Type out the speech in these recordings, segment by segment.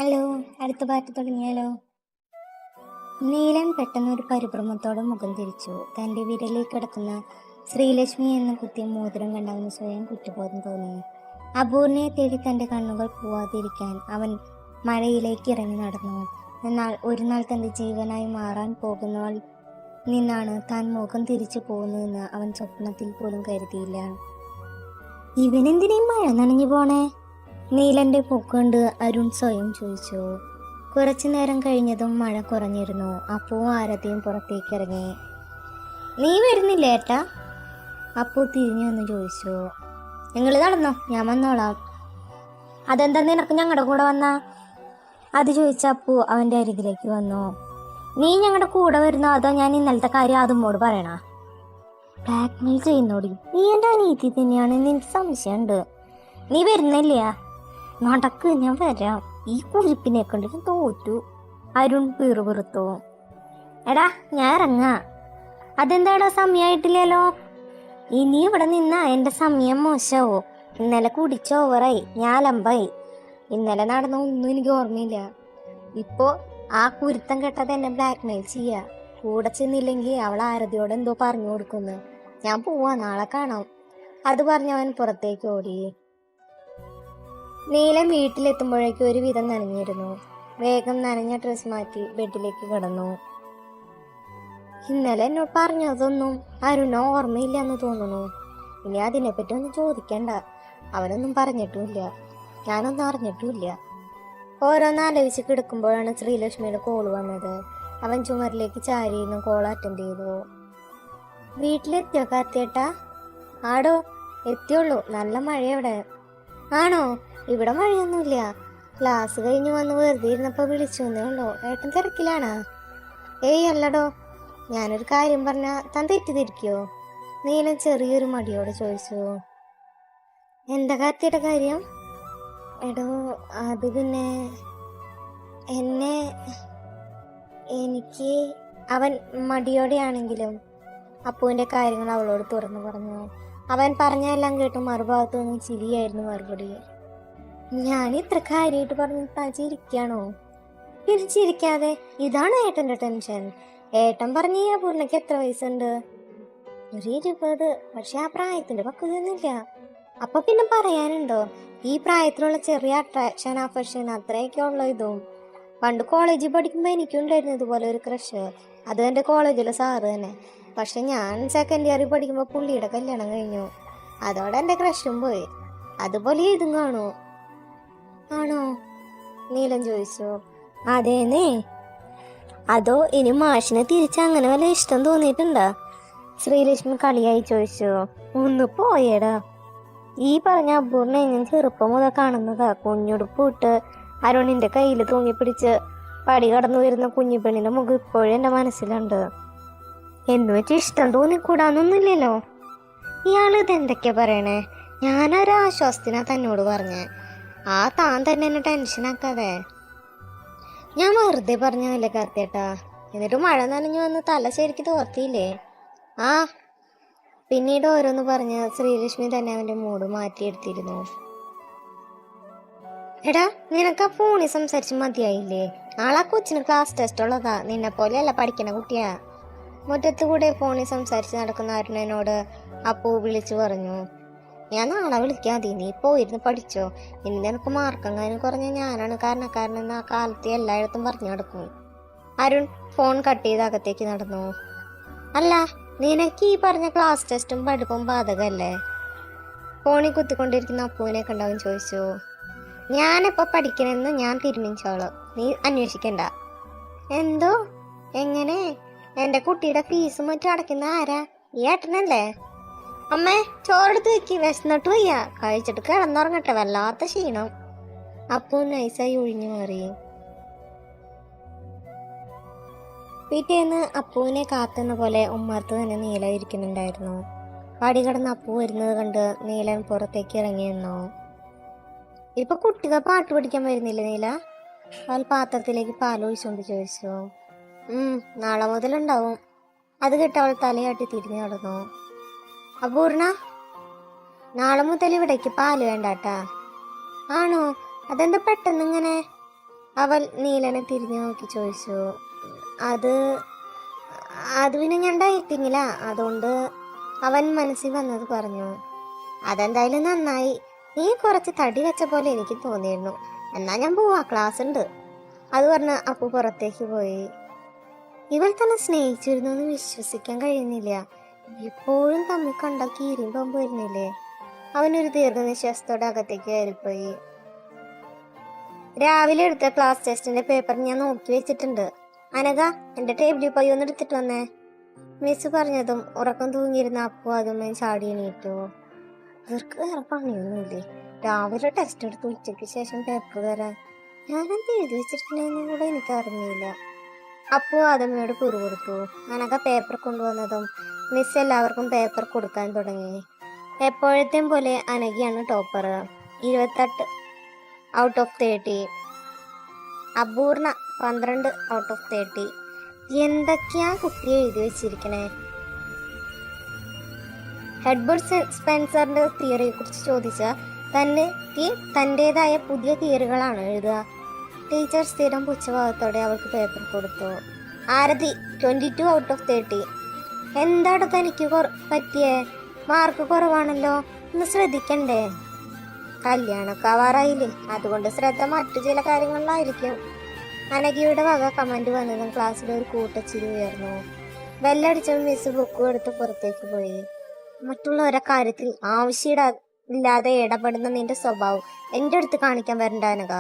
Hello, അടുത്ത പാട്ട് തുടങ്ങിയാലോ? നീലൻ പെട്ടെന്ന് ഒരു പരിഭ്രമത്തോടെ മുഖം തിരിച്ചു. തൻ്റെ വിരലിൽ കിടക്കുന്ന ശ്രീലക്ഷ്മി എന്ന കുത്തിയ മോതിരം കണ്ടവന് സ്വയം കുറ്റബോധം തോന്നി. അപൂർണയെ തേടി തൻ്റെ കണ്ണുകൾ പോവാതിരിക്കാൻ അവൻ മഴയിലേക്ക് ഇറങ്ങി നടന്നു. എന്നാൽ ഒരു നാൾ തൻ്റെ ജീവനായി മാറാൻ പോകുന്നവൾ നിന്നാണ് താൻ മുഖം തിരിച്ചു പോകുന്നതെന്ന് അവൻ സ്വപ്നത്തിൽ പോലും കരുതിയില്ല. ഇവനെന്തിനീ മഴ നനഞ്ഞു പോണേ? നീലന്റെ പൂക്കൊണ്ട് അരുൺ സ്വയം ചോദിച്ചു. കുറച്ചു നേരം കഴിഞ്ഞതും മഴ കുറഞ്ഞിരുന്നു. അപ്പൂ ആരതിയും പുറത്തേക്ക് ഇറങ്ങി. നീ വരുന്നില്ലേ ഏട്ടാ? അപ്പു തിരിഞ്ഞു വന്ന് ചോദിച്ചു. നിങ്ങൾ നടന്നോ, ഞാൻ വന്നോളാം. അതെന്താ നിനക്ക് ഞങ്ങളുടെ കൂടെ വന്നാ? അത് ചോദിച്ച അപ്പു അവന്റെ അരികിലേക്ക് വന്നു. നീ ഞങ്ങളുടെ കൂടെ വരുന്നോ അതോ ഞാൻ ഇന്നലത്തെ കാര്യം അതുമോട് പറയണ? ബ്ലാക്ക്മെയിൽ ചെയ്യുന്നോടി. നീ എൻ്റെ അനീതി തന്നെയാണ്, എനിക്ക് സംശയമുണ്ട്. നീ വരുന്നില്ല? നടക്ക്, ഞാൻ വരാം. ഈ കുഴിപ്പിനെ കണ്ടിട്ട് തോറ്റു. അരുൺ പിറുപിറുത്തു. എടാ, ഞാൻ ഇറങ്ങാ. അതെന്താടാ, സമയമായിട്ടില്ലല്ലോ? ഇനി ഇവിടെ നിന്നാ എൻ്റെ സമയം മോശമാവോ? ഇന്നലെ കുടിച്ച ഓവറായി, ഞാൻ അലമ്പായി. ഇന്നലെ നടന്ന ഒന്നും എനിക്ക് ഓർമ്മയില്ല. ഇപ്പോ ആ കുരുത്തം കെട്ടത് എന്നെ ബ്ലാക്ക്മെയിൽ ചെയ്യാ. കൂടെ ചെന്നില്ലെങ്കിൽ അവൾ ആരതിയോട് എന്തോ പറഞ്ഞു കൊടുക്കുന്നു. ഞാൻ പോവാ, നാളെ കാണാം. അത് പറഞ്ഞവൻ പുറത്തേക്ക് ഓടി. നീലൻ വീട്ടിലെത്തുമ്പോഴേക്കും ഒരു വിധം നനഞ്ഞിരുന്നു. വേഗം നനഞ്ഞ ഡ്രസ് മാറ്റി ബെഡിലേക്ക് കിടന്നു. ഇന്നലെ എന്നോട് പറഞ്ഞതൊന്നും അരുണോ ഓർമ്മയില്ലെന്ന് തോന്നുന്നു. ഇനി അതിനെപ്പറ്റി ഒന്നും ചോദിക്കണ്ട. അവനൊന്നും പറഞ്ഞിട്ടുമില്ല, ഞാനൊന്നും അറിഞ്ഞിട്ടുമില്ല. ഓരോന്നാലോചിച്ച് കിടക്കുമ്പോഴാണ് ശ്രീലക്ഷ്മിയുടെ കോള് വന്നത്. അവൻ ചുമരിലേക്ക് ചാരിയിരുന്നു കോൾ അറ്റൻഡ് ചെയ്തു. വീട്ടിലെത്തിയോ കാർത്തിയേട്ടാ? ആടോ, എത്തിയുള്ളൂ. നല്ല മഴയവിടെ. ആണോ? ഇവിടെ മഴയൊന്നുമില്ല. ക്ലാസ് കഴിഞ്ഞ് വന്ന് വെറുതെ ഇരുന്നപ്പോൾ വിളിച്ചു എന്നേ ഉള്ളൂ. ഏട്ടൻ തിരക്കിലാണാ? ഏയ് അല്ലടോ. ഞാനൊരു കാര്യം പറഞ്ഞാ താൻ തെറ്റിദ്ധരിക്കോ? നീലൻ ചെറിയൊരു മടിയോടെ ചോദിച്ചു. എന്താ കാർത്തിയുടെ കാര്യം? എടോ, അത് പിന്നെ എനിക്ക് അവൻ മടിയോടെയാണെങ്കിലും അപ്പുവിൻ്റെ കാര്യങ്ങൾ അവളോട് തുറന്നു പറഞ്ഞു. അവൻ പറഞ്ഞെല്ലാം കേട്ട് മറുഭാഗത്തു നിന്ന് ചിരിയായിരുന്നു മറുപടി. ഞാൻ ഇത്ര കാര്യമായിട്ട് പറഞ്ഞ് താൻ ചിരിക്കാണോ? ഇത് ചിരിക്കാതെ, ഇതാണ് ഏട്ടൻ്റെ ടെൻഷൻ. ഏട്ടൻ പറഞ്ഞ ഈ അപൂർണയ്ക്ക് എത്ര വയസ്സുണ്ട്? ഒരു 20. പക്ഷെ ആ പ്രായത്തിന്റെ പക്വതൊന്നുമില്ല. അപ്പൊ പിന്നെ പറയാനുണ്ടോ? ഈ പ്രായത്തിലുള്ള ചെറിയ അട്രാക്ഷൻ, അഫെക്ഷൻ അത്രയൊക്കെ ഉള്ള ഇതും. പണ്ട് കോളേജിൽ പഠിക്കുമ്പോൾ എനിക്കുണ്ടായിരുന്നു ഇതുപോലെ ഒരു ക്രഷ്. അത് എൻ്റെ കോളേജിലെ സാറ് തന്നെ. പക്ഷെ ഞാൻ സെക്കൻഡ് ഇയറിൽ പഠിക്കുമ്പോൾ പുള്ളിയുടെ കല്യാണം കഴിഞ്ഞു. അതോടെ എൻ്റെ ക്രഷും പോയി. അതുപോലെ ഇതും കാണൂ. ആണോ? നീലൻ ചോദിച്ചു. അതേന്നേ. അതോ ഇനി മാഷിനെ തിരിച്ച് അങ്ങനെ വല്ല ഇഷ്ടം തോന്നിയിട്ടുണ്ടോ? ശ്രീലക്ഷ്മി കളിയായി ചോദിച്ചു. ഒന്ന് പോയേടാ. ഈ പറഞ്ഞ അപൂർണ ഞാൻ ചെറുപ്പം മുതൽ കാണുന്നതാ. കുഞ്ഞുടുപ്പ് ഇട്ട് അരുണിന്റെ കയ്യിൽ തൂങ്ങിപ്പിടിച്ച് പടി കടന്നു വരുന്ന കുഞ്ഞു പെണ്ണിന്റെ മുഖം ഇപ്പോഴും എൻ്റെ മനസ്സിലുണ്ട്. എന്ന് വെച്ച് ഇഷ്ടം തോന്നിക്കൂടാന്നൊന്നുമില്ലല്ലോ. ഇയാൾ ഇതെന്തൊക്കെയാ പറയണേ? ഞാനൊരാശ്വാസത്തിനാ തന്നോട് പറഞ്ഞേ. താൻ തന്നെ എന്നെ ടെൻഷനാക്കാതെ. ഞാൻ വെറുതെ പറഞ്ഞതല്ലേ കാർത്തിയേട്ടാ. എന്നിട്ട് മഴ നനഞ്ഞു വന്ന് തല ശരിക്ക് തോർത്തിയില്ലേ? പിന്നീട് ഓരോന്ന് പറഞ്ഞ് ശ്രീലക്ഷ്മി തന്നെ അവന്റെ മൂഡ് മാറ്റിയെടുത്തിരുന്നു. എടാ, നിനക്ക് ആ ഫോണിൽ സംസാരിച്ച് മതിയായില്ലേ? നാളെ കൊച്ചിന് ക്ലാസ് ടെസ്റ്റ് ഉള്ളതാ. നിന്നെ പോലെയല്ല പഠിക്കണ കുട്ടിയാ. മുറ്റത്ത് കൂടെ ഫോണിൽ സംസാരിച്ച് നടക്കുന്ന അരുണനോട് അപ്പു വിളിച്ചു പറഞ്ഞു. ഞാൻ നാളെ വിളിക്കാതെ, നീ പോയിരുന്ന് പഠിച്ചോ. ഇനി നിനക്ക് മാർക്കെങ്ങാനും കുറഞ്ഞ ഞാനാണ് കാരണക്കാരനെന്ന് ആ കാലത്ത് എല്ലായിടത്തും പറഞ്ഞു നടക്കും. അരുൺ ഫോൺ കട്ട് ചെയ്ത് അകത്തേക്ക് നടന്നു. അല്ല, നിനക്ക് ഈ പറഞ്ഞ ക്ലാസ് ടെസ്റ്റും പഠിപ്പും ബാധകല്ലേ? ഫോണിൽ കുത്തിക്കൊണ്ടിരിക്കുന്ന അപ്പുവിനെ കണ്ടവൻ ചോദിച്ചു. ഞാനെപ്പോൾ പഠിക്കണമെന്ന് ഞാൻ തീരുമാനിച്ചോളാം, നീ അന്വേഷിക്കണ്ട. എന്തോ? എങ്ങനെ? എൻ്റെ കുട്ടിയുടെ ഫീസും മറ്റും അടയ്ക്കുന്ന ആരാ? ഈ ഏട്ടനല്ലേ? അമ്മേ, ചോറെടുത്ത് വെക്കി, വിശന്നിട്ട് വയ്യ. കഴിച്ചിട്ട് കിടന്നുറങ്ങട്ടെ, വല്ലാത്ത ക്ഷീണം. അപ്പു നൈസായി ഒഴിഞ്ഞു മാറി. പിറ്റേന്ന് അപ്പുവിനെ കാത്തുന്ന പോലെ ഉമ്മർത്ത് തന്നെ നീല ഇരിക്കുന്നുണ്ടായിരുന്നു. പടി കടന്ന് അപ്പു വരുന്നത് കണ്ട് നീലൻ പുറത്തേക്ക് ഇറങ്ങി നിന്നു. ഇപ്പൊ കുട്ടികൾ പാട്ട് പഠിക്കാൻ വരുന്നില്ല നീല? അവൾ പാത്രത്തിലേക്ക് പാലൊഴിച്ചുകൊണ്ട് ചോദിച്ചു. നാളെ മുതലുണ്ടാവും. അത് കേട്ട് അവൾ തലയാട്ടി തിരിഞ്ഞു നടന്നു. അപൂർണ, നാളെ മുതൽ ഇവിടേക്ക് പാല് വേണ്ടാട്ടാ. ആണോ? അതെന്താ പെട്ടെന്ന് ഇങ്ങനെ? അവൾ നീലനെ തിരിഞ്ഞു നോക്കി ചോദിച്ചു. അത് അത് പിന്നെ ഞാൻ ഡയറ്റിങ്ങില്ല, അതുകൊണ്ട് അവൻ മനസ്സിൽ വന്നത് പറഞ്ഞു. അതെന്തായാലും നന്നായി, നീ കുറച്ച് തടി വെച്ച പോലെ എനിക്ക് തോന്നിയിരുന്നു. എന്നാ ഞാൻ പോവാ, ക്ലാസ് ഉണ്ട്. അത് പറഞ്ഞ് അപ്പു പുറത്തേക്ക് പോയി. ഇവൾ തന്നെ സ്നേഹിച്ചിരുന്നു എന്ന് വിശ്വസിക്കാൻ കഴിയുന്നില്ല. ഇപ്പോഴും തമ്മിൽ കണ്ട കീരിയും പമ്പ് വരുന്നില്ലേ? അവനൊരു ദീർഘനിശ്വാസത്തോടെ അകത്തേക്ക് കയറിപ്പോയി. രാവിലെ എടുത്ത ക്ലാസ് ടെസ്റ്റിന്റെ പേപ്പർ ഞാൻ നോക്കി വെച്ചിട്ടുണ്ട്. അനഘ, എന്റെ ടേബിളിൽ പോയി ഒന്ന് എടുത്തിട്ട് വന്നേ. മിസ് പറഞ്ഞതും ഉറക്കം തൂങ്ങിയിരുന്ന അപ്പു അതുമായി ചാടി എണീറ്റു. ഇവർക്ക് വേറെ പണിയൊന്നുമില്ലേ? രാവിലെ ടെസ്റ്റ് എടുത്ത് ഉച്ചയ്ക്ക് ശേഷം പേപ്പർ തരാൻ ഞാനെന്ത് എഴുതി വെച്ചിട്ടുണ്ടെന്നും കൂടെ എനിക്ക് അറിഞ്ഞില്ല. അപ്പു ആദമയോട് പിറുപിറുത്തു. അനഘ പേപ്പർ കൊണ്ടുവന്നതും മിസ് എല്ലാവർക്കും പേപ്പർ കൊടുക്കാൻ തുടങ്ങി. എപ്പോഴത്തെയും പോലെ അനഘയാണ് topper, 28 out of 30. Apoorna 12 out of 30. എന്തൊക്കെയാ കുട്ടി എഴുതി വെച്ചിരിക്കണേ? ഹെഡ്ബർട്ട് സ്പെൻസറിന്റെ തിയറിയെ കുറിച്ച് ചോദിച്ച തന്റേതായ പുതിയ തിയറികളാണ് എഴുതുക. ടീച്ചർ സ്ഥിരം പുച്ഛഭാവത്തോടെ അവൾക്ക് പേപ്പർ കൊടുത്തു. ആരതി 22 ഔട്ട് ഓഫ് 30. എന്താണ് തനിക്ക് പറ്റിയേ? മാർക്ക് കുറവാണല്ലോ, ഒന്ന് ശ്രദ്ധിക്കണ്ടേ? കല്യാണമൊക്കെ ആവാറായില്ലേ, അതുകൊണ്ട് ശ്രദ്ധ മറ്റു ചില കാര്യങ്ങളിലായിരിക്കും. അനഘയുടെ വക കമന്റ് വന്നതും ക്ലാസ്സിൽ ഒരു കൂട്ടച്ചിരി ഉയർന്നു. ബെല്ലടിച്ചും മിസ് ബുക്കും എടുത്ത് പുറത്തേക്ക് പോയി. മറ്റുള്ളവരുടെ കാര്യത്തിൽ ആവശ്യമില്ലാതെ ഇടപെടുന്ന നിന്റെ സ്വഭാവം എന്റെ അടുത്ത് കാണിക്കാൻ വരണ്ട അനഘ.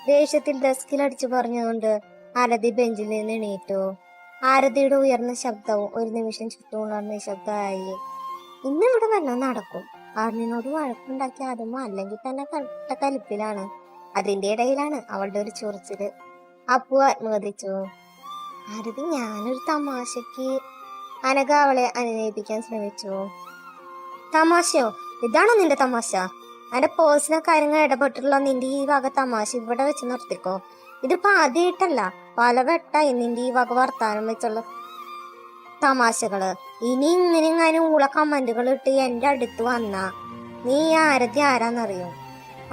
ദേഷ്യത്തിൽ ഡെസ്കിൽ അടിച്ചു പറഞ്ഞുകൊണ്ട് ആരതി ബെഞ്ചിൽ നിന്ന് എണീറ്റു. ആരതിയുടെ ഉയർന്ന ശബ്ദവും ഒരു നിമിഷം ചുറ്റുമുള്ള നിശബ്ദമായി. ഇന്നിവിടെ വല്ലതും നടക്കും. ആറിനോട് വഴക്കുണ്ടാക്കി അതുമോ അല്ലെങ്കിൽ തന്നെ കട്ട കലിപ്പിലാണ്. അതിന്റെ ഇടയിലാണ് അവളുടെ ഒരു ചൊറിച്ചില്. അപ്പു ആത്മകഥിച്ചു. ആരതി, ഞാനൊരു തമാശക്ക്. അനഘ അവളെ അനുനയിപ്പിക്കാൻ ശ്രമിച്ചു. തമാശയോ? ഇതാണോ നിന്റെ തമാശ? എന്റെ പേഴ്സണൽ കാര്യങ്ങൾ ഇടപെട്ടിട്ടുള്ള നിന്റെ ഈ വക തമാശ ഇവിടെ വെച്ച് നിർത്തിക്കോ. ഇതിപ്പോ ആദ്യമായിട്ടല്ല, പല വെട്ടായി നിന്റെ ഈ വക വർത്താനം വെച്ചുള്ള തമാശകള്. ഇനി ഇങ്ങനെ ഊള കമന്റുകൾ ഇട്ട് എന്റെ അടുത്ത് വന്നാ നീ ആരതി ആരാന്നറിയും.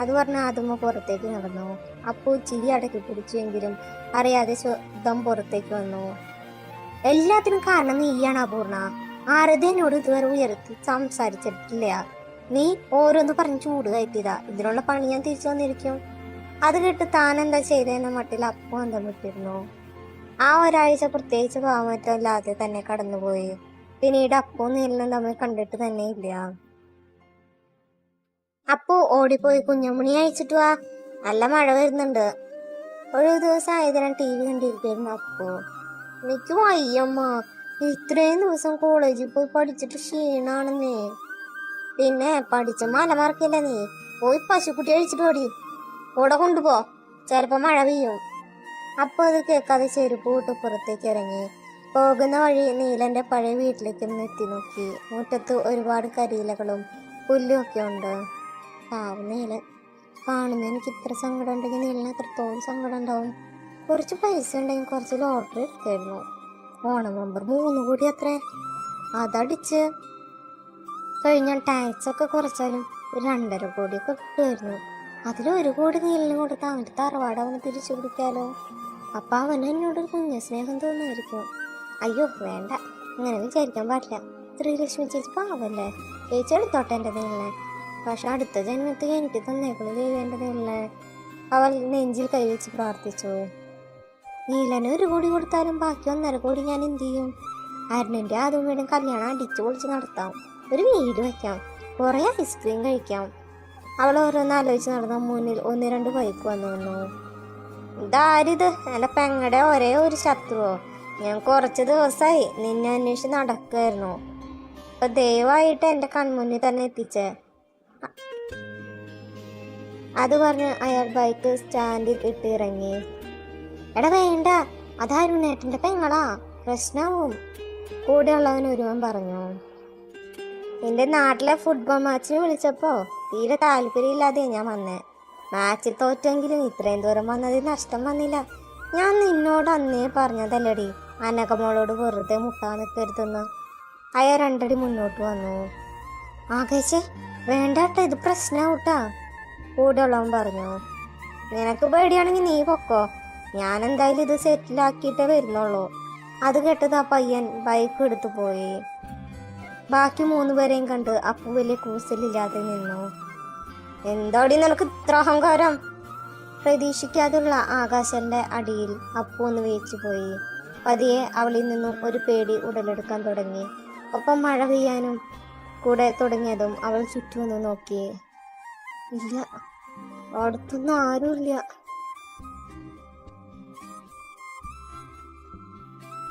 അത് പറഞ്ഞ ആദ്യമ പുറത്തേക്ക് നടന്നു. അപ്പു ചിരി അടക്കി പിടിച്ചുവെങ്കിലും അറിയാതെ ശബ്ദം പുറത്തേക്ക് വന്നു. എല്ലാത്തിനും കാരണം നീയാണ് അപൂർണ. ആരതി എന്നോട് ഇതുവരെ ഉയർത്തി സംസാരിച്ചിട്ടില്ല. നീ ഓരോന്ന് പറഞ്ഞ് ചൂട് കയറ്റിയതാ. ഇതിനുള്ള പണി ഞാൻ തിരിച്ചു വന്നിരിക്കും. അത് കേട്ട് താൻ എന്താ ചെയ്തെന്ന മട്ടിൽ അപ്പു അന്തം വിട്ടിരുന്നു. ആ ഒരാഴ്ച പ്രത്യേകിച്ച് ഭാവമറ്റല്ലാതെ തന്നെ കടന്നുപോയി. പിന്നീട് അപ്പു നീലിനും തമ്മിൽ കണ്ടിട്ട് തന്നെ ഇല്ല. അപ്പു ഓടിപ്പോയി കുഞ്ഞുമണി അയച്ചിട്ട് വാ, നല്ല മഴ വരുന്നുണ്ട്. ഒരു ദിവസം ആയതിനാൽ TV കണ്ടിരിക്കുന്നു അപ്പു. എനിക്ക് വയ്യമ്മ, ഇത്രയും ദിവസം കോളേജിൽ പോയി പഠിച്ചിട്ട് ക്ഷീണാണെന്നേ. പിന്നെ പഠിച്ച മലമറക്കില്ല, നീ പോയി പശുക്കുട്ടി അഴിച്ചിട്ട് ഓടി കൂടെ കൊണ്ടുപോ, ചിലപ്പോ മഴ പെയ്യും. അപ്പൊ അത് കേൾക്കാതെ ചെരുപ്പ് കൂട്ട് പുറത്തേക്ക് ഇറങ്ങി. പോകുന്ന വഴി നീലന്റെ പഴയ വീട്ടിലേക്കൊന്ന് എത്തി നോക്കി. മുറ്റത്ത് ഒരുപാട് കരിയിലകളും പുല്ലും ഒക്കെ ഉണ്ട്. പാവം നീലൻ. കാണുന്ന എനിക്ക് ഇത്ര സങ്കടം ഉണ്ടെങ്കിൽ നീലിന് എത്രത്തോളം സങ്കടം ഉണ്ടാവും. കുറച്ച് പൈസ ഉണ്ടെങ്കിൽ കുറച്ച് ലോട്ടറി എടുക്കായിരുന്നു. ഓണം നമ്പർ 3 കോടി അത്രേ. അതടിച്ച് കഴിഞ്ഞാൽ ടാക്സ് ഒക്കെ കുറച്ചാലും ഒരു 2.5 കോടിയൊക്കെ കിട്ടുമായിരുന്നു. അതിൽ1 കോടി നീലിന് കൊടുത്ത് അവൻ്റെ തറവാട് അവന് തിരിച്ചു പിടിക്കാലോ. അപ്പൊ അവന് എന്നോടൊരു കുഞ്ഞ സ്നേഹം തോന്നുമായിരിക്കും. അയ്യോ വേണ്ട, അങ്ങനെ വിചാരിക്കാൻ പാടില്ല. ശ്രീലക്ഷ്മി ചേച്ചി പാവല്ലേ, ചേച്ചി എടുത്തോട്ടെ എൻ്റെ നീലിനെ. പക്ഷെ അടുത്ത ജന്മത്തിൽ എനിക്ക് തന്നേക്കുള്ളൂ ദൈവൻ്റെ നീലിനെ. അവൾ നെഞ്ചിൽ കൈവച്ച് പ്രാർത്ഥിച്ചു. നീലന് 1 കോടി കൊടുത്താലും ബാക്കി 1.5 കോടി ഞാൻ എന്ത് ചെയ്യും? അരുണിന്റെ ആദ്യമേടും കല്യാണം അടിച്ചു പൊളിച്ച് നടത്താം, ഒരു വീട് വെക്കാം, കുറെ ഐസ്ക്രീം കഴിക്കാം. അവൾ ഓരോന്ന് ആലോചിച്ച് നടന്ന മുന്നിൽ 1-2 ബൈക്ക് വന്നു. ഇതാരിത്? എൻ്റെ പെങ്ങടെ ഒരേ ഒരു ശത്രുവോ? ഞാൻ കുറച്ച് ദിവസമായി നിന്നെ അന്വേഷിച്ച് നടക്കായിരുന്നു. ഇപ്പൊ ദയവായിട്ട് എൻ്റെ കൺമുന്നിൽ തന്നെ എത്തിച്ചേ. അത് പറഞ്ഞ് അയാൾ ബൈക്ക് സ്റ്റാൻഡിൽ ഇട്ടിറങ്ങി. എടാ വേണ്ട, അതാരുണേട്ടൻ്റെ പെങ്ങളാ, പ്രശ്നവും. കൂടെയുള്ളവൻ ഒരുവൻ പറഞ്ഞു. എൻ്റെ നാട്ടിലെ ഫുട്ബോൾ മാച്ചിന് വിളിച്ചപ്പോ തീരെ താല്പര്യമില്ലാതെ ഞാൻ വന്നേ. മാച്ചിൽ തോറ്റെങ്കിലും ഇത്രയും ദൂരം വന്നതിൽ നഷ്ടം വന്നില്ല. ഞാൻ നിന്നോട് അന്നേ പറഞ്ഞതല്ലടി അനഘമോളോട് വെറുതെ മുട്ടാൻ നിൽക്കരുതെന്ന്. അയാൾ 2 അടി മുന്നോട്ട് വന്നു. ആകാശേ വേണ്ടാട്ട, ഇത് പ്രശ്നമാവൂട്ടാ, കൂടെയുള്ളവൻ പറഞ്ഞു. നിനക്ക് പേടിയാണെങ്കിൽ നീ പൊക്കോ, ഞാൻ എന്തായാലും ഇത് സെറ്റിലാക്കിയിട്ടേ വരുന്നുള്ളൂ. അത് കേട്ടത് ആ പയ്യൻ ബൈക്ക് എടുത്തു പോയി. ബാക്കി 3 പേരെയും കണ്ട് അപ്പു വലിയ കൂസലില്ലാതെ നിന്നു. എന്താടി നിനക്ക് ഇത്ര അഹങ്കാരം? പ്രതീക്ഷിക്കാതുള്ള ആകാശന്റെ അടിയിൽ അപ്പു ഒന്ന് വേച്ചു പോയി. പതിയെ അവളിൽ നിന്നും ഒരു പേടി ഉടലെടുക്കാൻ തുടങ്ങി. ഒപ്പം മഴ പെയ്യാനും കൂടെ തുടങ്ങിയതും അവൾ ചുറ്റുമൊന്ന് നോക്കി. ഇല്ല, അടുത്തൊന്നും ആരുമില്ല.